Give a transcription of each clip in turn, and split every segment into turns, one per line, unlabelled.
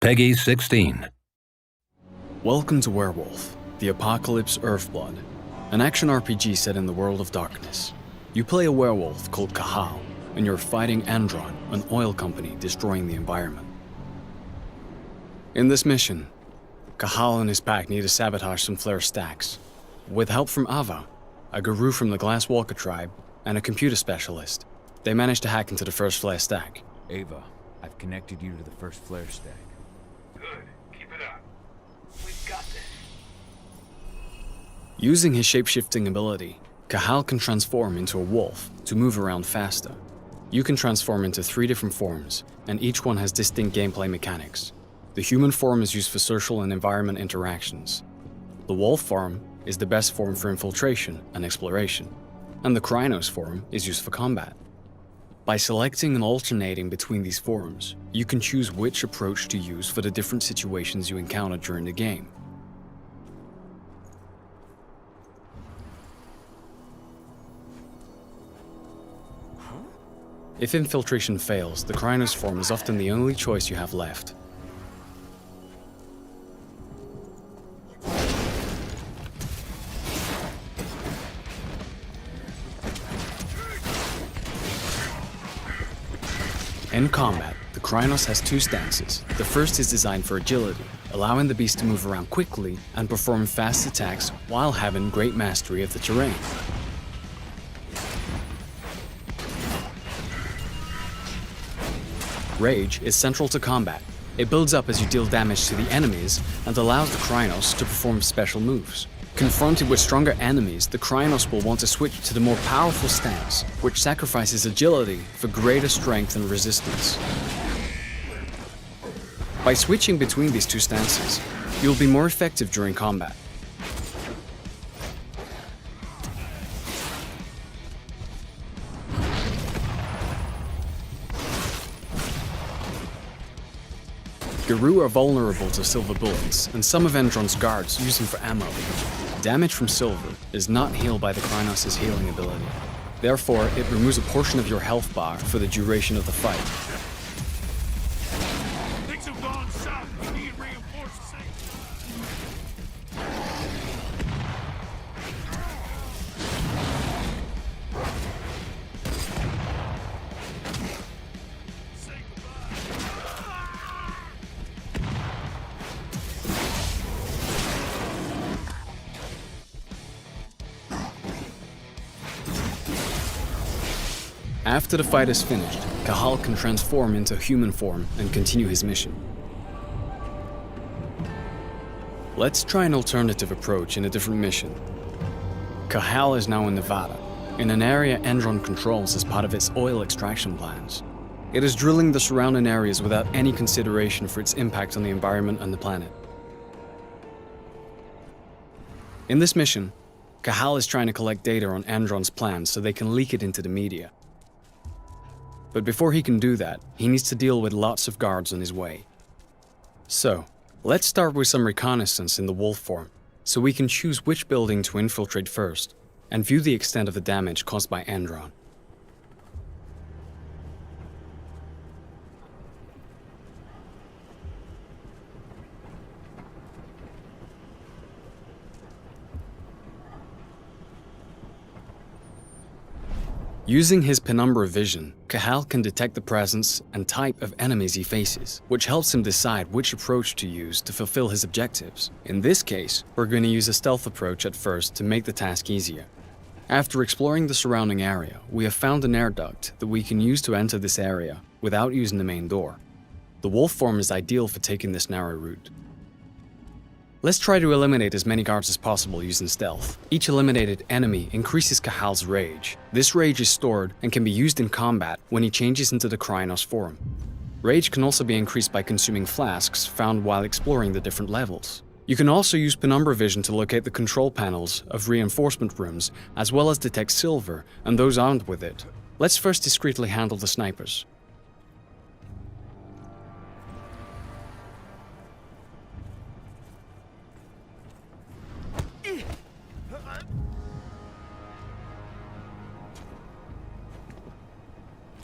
Peggy 16.
Welcome to Werewolf, the Apocalypse Earthblood, an action RPG set in the world of darkness. You play a werewolf called Cahal, and you're fighting Andron, an oil company destroying the environment. In this mission, Cahal and his pack need to sabotage some flare stacks. With help from Ava, a guru from the Glasswalker tribe, and a computer specialist, they manage to hack into the first flare stack.
Ava, I've connected you to the first flare stack.
Good. Keep it up. We've got this.
Using his shape-shifting ability, Cahal can transform into a wolf to move around faster. You can transform into 3 different forms, and each one has distinct gameplay mechanics. The human form is used for social and environment interactions. The wolf form is the best form for infiltration and exploration, and the Krynos form is used for combat. By selecting and alternating between these forms, you can choose which approach to use for the different situations you encounter during the game. If infiltration fails, the Krynos form is often the only choice you have left. In combat, the Krynos has 2 stances. The first is designed for agility, allowing the beast to move around quickly and perform fast attacks while having great mastery of the terrain. Rage is central to combat. It builds up as you deal damage to the enemies and allows the Krynos to perform special moves. Confronted with stronger enemies, the Krynos will want to switch to the more powerful stance, which sacrifices agility for greater strength and resistance. By switching between these 2 stances, you'll be more effective during combat. Guru are vulnerable to silver bullets, and some of Andron's guards use them for ammo. Damage from silver is not healed by the Krynos' healing ability. Therefore, it removes a portion of your health bar for the duration of the fight.
Things have gone south. We need reinforcements.
After the fight is finished, Cahal can transform into human form and continue his mission. Let's try an alternative approach in a different mission. Cahal is now in Nevada, in an area Andron controls as part of its oil extraction plans. It is drilling the surrounding areas without any consideration for its impact on the environment and the planet. In this mission, Cahal is trying to collect data on Andron's plans so they can leak it into the media. But before he can do that, he needs to deal with lots of guards on his way. So, let's start with some reconnaissance in the wolf form, so we can choose which building to infiltrate first, and view the extent of the damage caused by Andron. Using his penumbra vision, Cahal can detect the presence and type of enemies he faces, which helps him decide which approach to use to fulfill his objectives. In this case, we're going to use a stealth approach at first to make the task easier. After exploring the surrounding area, we have found an air duct that we can use to enter this area without using the main door. The wolf form is ideal for taking this narrow route. Let's try to eliminate as many guards as possible using stealth. Each eliminated enemy increases Cahal's rage. This rage is stored and can be used in combat when he changes into the Krynos form. Rage can also be increased by consuming flasks found while exploring the different levels. You can also use penumbra vision to locate the control panels of reinforcement rooms, as well as detect silver and those armed with it. Let's first discreetly handle the snipers.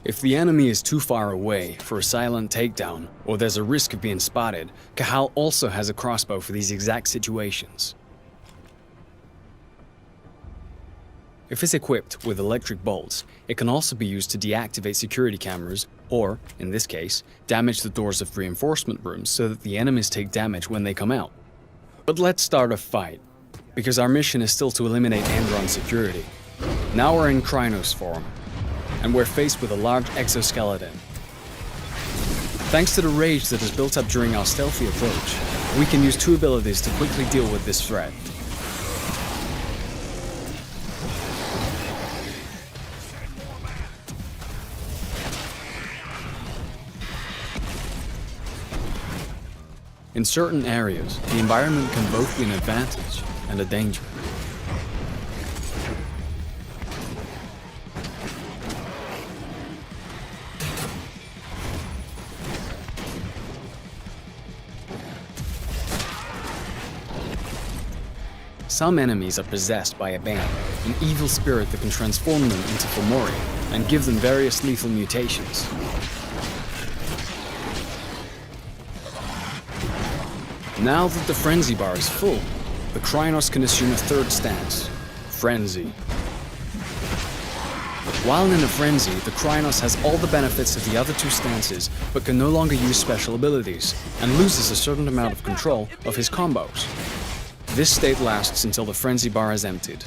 If the enemy is too far away for a silent takedown, or there's a risk of being spotted, Cahal also has a crossbow for these exact situations. If it's equipped with electric bolts, it can also be used to deactivate security cameras or, in this case, damage the doors of reinforcement rooms so that the enemies take damage when they come out. But let's start a fight, because our mission is still to eliminate Andron security. Now we're in Krynos form, and we're faced with a large exoskeleton. Thanks to the rage that is built up during our stealthy approach, we can use two abilities to quickly deal with this threat. In certain areas, the environment can both be an advantage and a danger. Some enemies are possessed by a ban, an evil spirit that can transform them into Fomori and give them various lethal mutations. Now that the frenzy bar is full, the Krynos can assume a third stance, Frenzy. While in a frenzy, the Krynos has all the benefits of the other two stances, but can no longer use special abilities, and loses a certain amount of control of his combos. This state lasts until the frenzy bar is emptied.